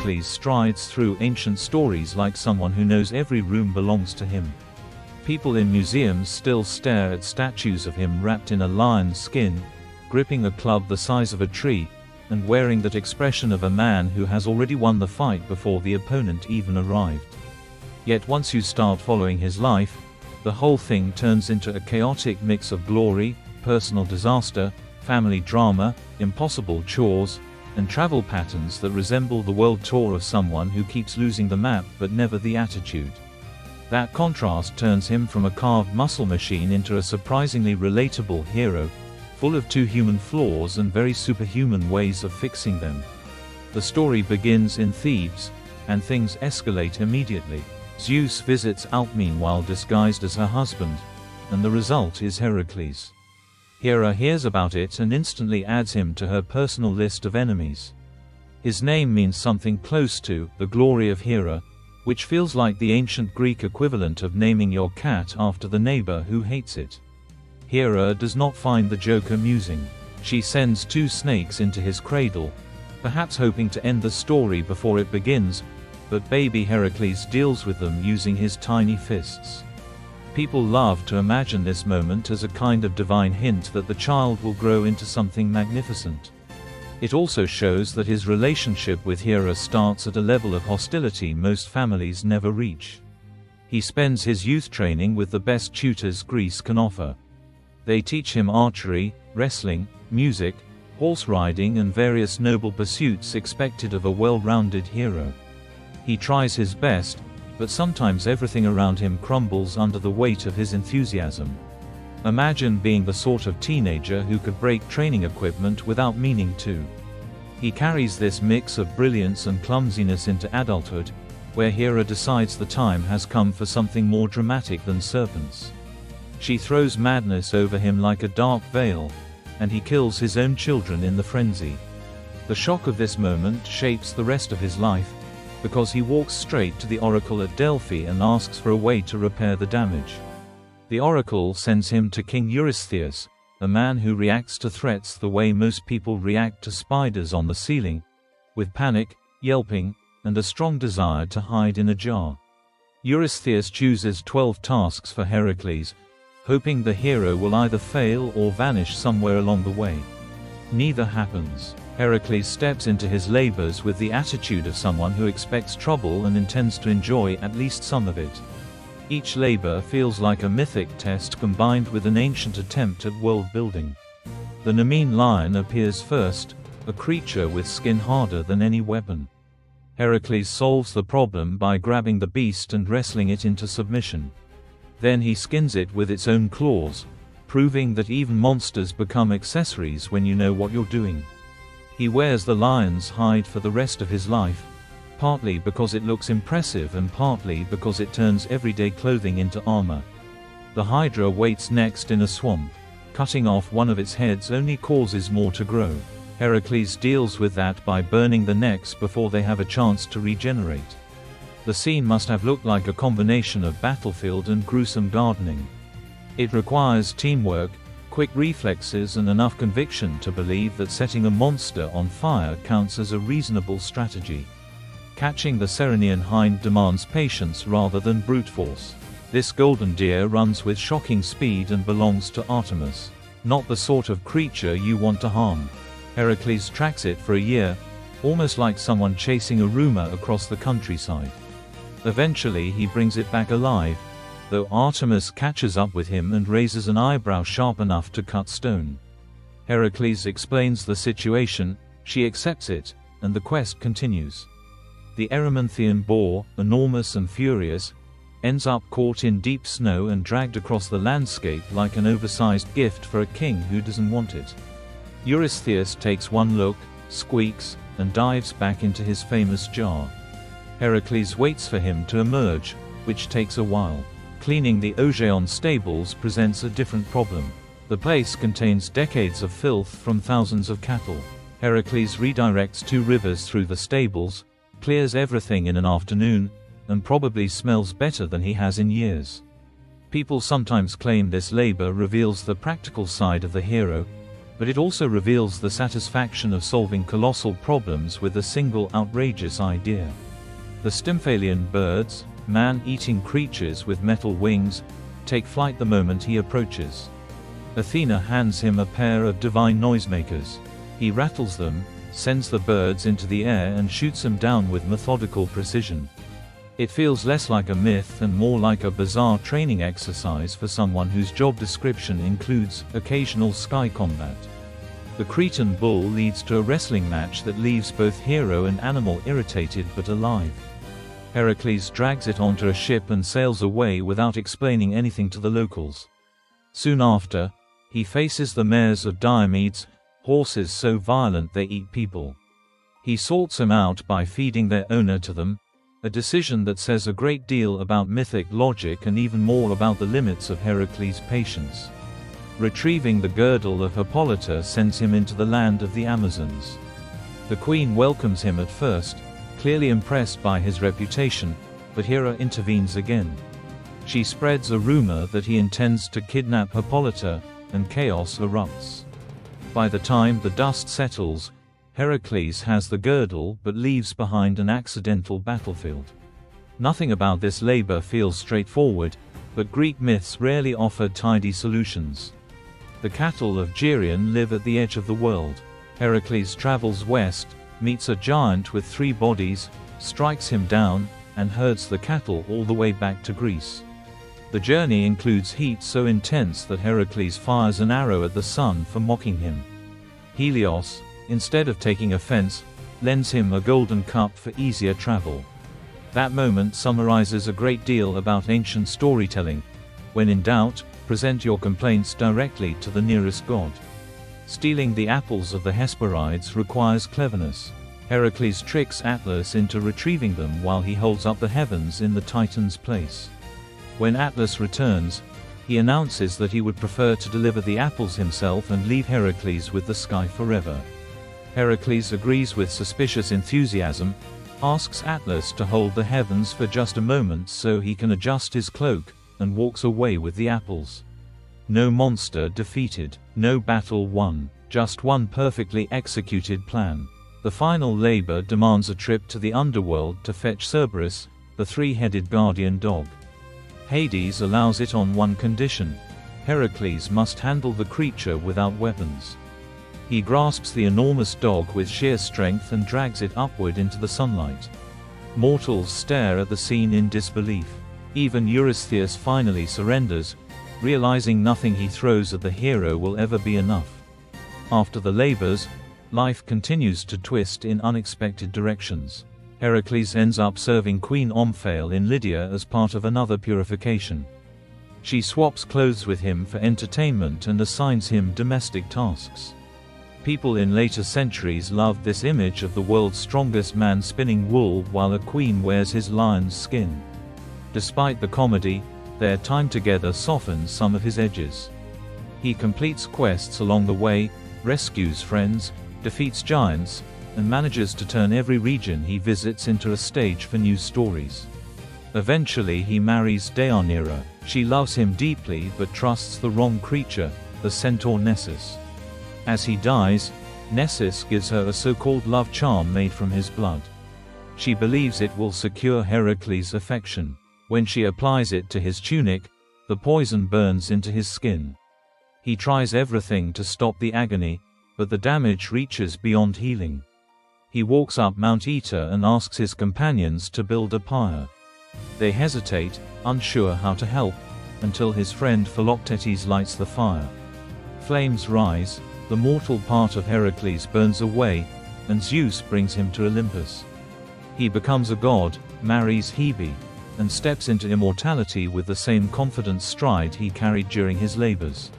Heracles strides through ancient stories like someone who knows every room belongs to him. People in museums still stare at statues of him wrapped in a lion's skin, gripping a club the size of a tree, and wearing that expression of a man who has already won the fight before the opponent even arrived. Yet once you start following his life, the whole thing turns into a chaotic mix of glory, personal disaster, family drama, impossible chores, and travel patterns that resemble the world tour of someone who keeps losing the map but never the attitude. That contrast turns him from a carved muscle machine into a surprisingly relatable hero, full of two human flaws and very superhuman ways of fixing them. The story begins in Thebes, and things escalate immediately. Zeus visits Alcmene while disguised as her husband, and the result is Heracles. Hera hears about it and instantly adds him to her personal list of enemies. His name means something close to the glory of Hera, which feels like the ancient Greek equivalent of naming your cat after the neighbor who hates it. Hera does not find the joke amusing. She sends 2 snakes into his cradle, perhaps hoping to end the story before it begins, but baby Heracles deals with them using his tiny fists. People love to imagine this moment as a kind of divine hint that the child will grow into something magnificent. It also shows that his relationship with Hera starts at a level of hostility most families never reach. He spends his youth training with the best tutors Greece can offer. They teach him archery, wrestling, music, horse riding and various noble pursuits expected of a well-rounded hero. He tries his best, but sometimes everything around him crumbles under the weight of his enthusiasm. Imagine being the sort of teenager who could break training equipment without meaning to. He carries this mix of brilliance and clumsiness into adulthood, where Hera decides the time has come for something more dramatic than serpents. She throws madness over him like a dark veil, and he kills his own children in the frenzy. The shock of this moment shapes the rest of his life, because he walks straight to the oracle at Delphi and asks for a way to repair the damage. The oracle sends him to King Eurystheus, a man who reacts to threats the way most people react to spiders on the ceiling, with panic, yelping, and a strong desire to hide in a jar. Eurystheus chooses 12 tasks for Heracles, hoping the hero will either fail or vanish somewhere along the way. Neither happens. Heracles steps into his labors with the attitude of someone who expects trouble and intends to enjoy at least some of it. Each labor feels like a mythic test combined with an ancient attempt at world building. The Nemean lion appears first, a creature with skin harder than any weapon. Heracles solves the problem by grabbing the beast and wrestling it into submission. Then he skins it with its own claws, proving that even monsters become accessories when you know what you're doing. He wears the lion's hide for the rest of his life, partly because it looks impressive and partly because it turns everyday clothing into armor. The Hydra waits next in a swamp. Cutting off one of its heads only causes more to grow. Heracles deals with that by burning the necks before they have a chance to regenerate. The scene must have looked like a combination of battlefield and gruesome gardening. It requires teamwork, quick reflexes and enough conviction to believe that setting a monster on fire counts as a reasonable strategy. Catching the Ceryneian hind demands patience rather than brute force. This golden deer runs with shocking speed and belongs to Artemis. Not the sort of creature you want to harm. Heracles tracks it for a year, almost like someone chasing a rumor across the countryside. Eventually he brings it back alive, though Artemis catches up with him and raises an eyebrow sharp enough to cut stone. Heracles explains the situation, she accepts it, and the quest continues. The Erymanthian boar, enormous and furious, ends up caught in deep snow and dragged across the landscape like an oversized gift for a king who doesn't want it. Eurystheus takes one look, squeaks, and dives back into his famous jar. Heracles waits for him to emerge, which takes a while. Cleaning the Ogeon stables presents a different problem. The place contains decades of filth from thousands of cattle. Heracles redirects 2 rivers through the stables, clears everything in an afternoon, and probably smells better than he has in years. People sometimes claim this labor reveals the practical side of the hero, but it also reveals the satisfaction of solving colossal problems with a single outrageous idea. The Stymphalian birds, man-eating creatures with metal wings, take flight the moment he approaches. Athena hands him a pair of divine noisemakers. He rattles them, sends the birds into the air and shoots them down with methodical precision. It feels less like a myth and more like a bizarre training exercise for someone whose job description includes occasional sky combat. The Cretan bull leads to a wrestling match that leaves both hero and animal irritated but alive. Heracles drags it onto a ship and sails away without explaining anything to the locals. Soon after, he faces the mares of Diomedes, horses so violent they eat people. He sorts them out by feeding their owner to them, a decision that says a great deal about mythic logic and even more about the limits of Heracles' patience. Retrieving the girdle of Hippolyta sends him into the land of the Amazons. The queen welcomes him at first, clearly impressed by his reputation, but Hera intervenes again. She spreads a rumor that he intends to kidnap Hippolyta, and chaos erupts. By the time the dust settles, Heracles has the girdle but leaves behind an accidental battlefield. Nothing about this labor feels straightforward, but Greek myths rarely offer tidy solutions. The cattle of Geryon live at the edge of the world. Heracles travels west, meets a giant with 3 bodies, strikes him down, and herds the cattle all the way back to Greece. The journey includes heat so intense that Heracles fires an arrow at the sun for mocking him. Helios, instead of taking offense, lends him a golden cup for easier travel. That moment summarizes a great deal about ancient storytelling. When in doubt, present your complaints directly to the nearest god. Stealing the apples of the Hesperides requires cleverness. Heracles tricks Atlas into retrieving them while he holds up the heavens in the Titan's place. When Atlas returns, he announces that he would prefer to deliver the apples himself and leave Heracles with the sky forever. Heracles agrees with suspicious enthusiasm, asks Atlas to hold the heavens for just a moment so he can adjust his cloak, and walks away with the apples. No monster defeated, no battle won, just one perfectly executed plan. The final labor demands a trip to the underworld to fetch Cerberus, the 3-headed guardian dog. Hades allows it on one condition: Heracles must handle the creature without weapons. He grasps the enormous dog with sheer strength and drags it upward into the sunlight. Mortals stare at the scene in disbelief. Even Eurystheus finally surrenders, realizing nothing he throws at the hero will ever be enough. After the labors, life continues to twist in unexpected directions. Heracles ends up serving Queen Omphale in Lydia as part of another purification. She swaps clothes with him for entertainment and assigns him domestic tasks. People in later centuries loved this image of the world's strongest man spinning wool while a queen wears his lion's skin. Despite the comedy, their time together softens some of his edges. He completes quests along the way, rescues friends, defeats giants, and manages to turn every region he visits into a stage for new stories. Eventually he marries Deianira. She loves him deeply but trusts the wrong creature, the centaur Nessus. As he dies, Nessus gives her a so-called love charm made from his blood. She believes it will secure Heracles' affection. When she applies it to his tunic, the poison burns into his skin. He tries everything to stop the agony, but the damage reaches beyond healing. He walks up Mount Aeta and asks his companions to build a pyre. They hesitate, unsure how to help, until his friend Philoctetes lights the fire. Flames rise, the mortal part of Heracles burns away, and Zeus brings him to Olympus. He becomes a god, marries Hebe, and steps into immortality with the same confident stride he carried during his labors.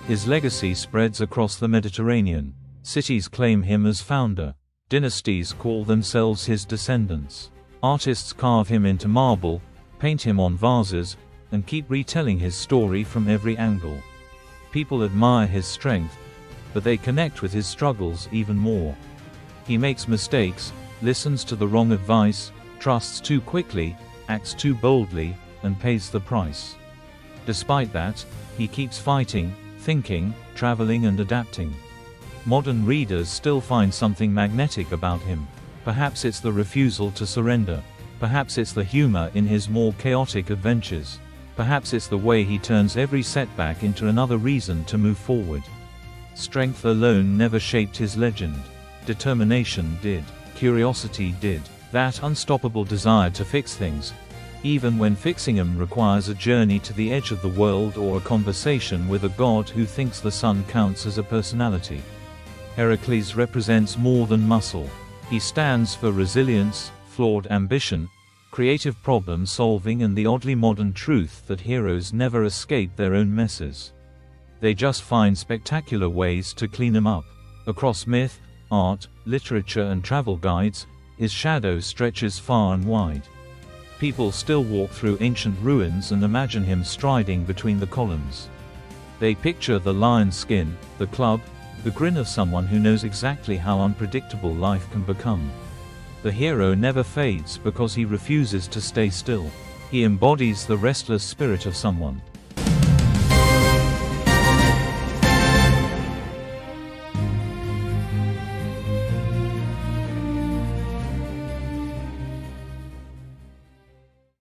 His legacy spreads across the Mediterranean. Cities claim him as founder. Dynasties call themselves his descendants. Artists carve him into marble, paint him on vases, and keep retelling his story from every angle. People admire his strength, but they connect with his struggles even more. He makes mistakes, listens to the wrong advice, trusts too quickly, acts too boldly, and pays the price. Despite that, he keeps fighting, thinking, traveling and adapting. Modern readers still find something magnetic about him. Perhaps it's the refusal to surrender. Perhaps it's the humor in his more chaotic adventures. Perhaps it's the way he turns every setback into another reason to move forward. Strength alone never shaped his legend. Determination did. Curiosity did. That unstoppable desire to fix things, even when fixing them requires a journey to the edge of the world or a conversation with a god who thinks the sun counts as a personality. Heracles represents more than muscle. He stands for resilience, flawed ambition, creative problem solving, and the oddly modern truth that heroes never escape their own messes. They just find spectacular ways to clean them up. Across myth, art, literature and travel guides, his shadow stretches far and wide. People still walk through ancient ruins and imagine him striding between the columns. They picture the lion skin, the club, the grin of someone who knows exactly how unpredictable life can become. The hero never fades because he refuses to stay still. He embodies the restless spirit of someone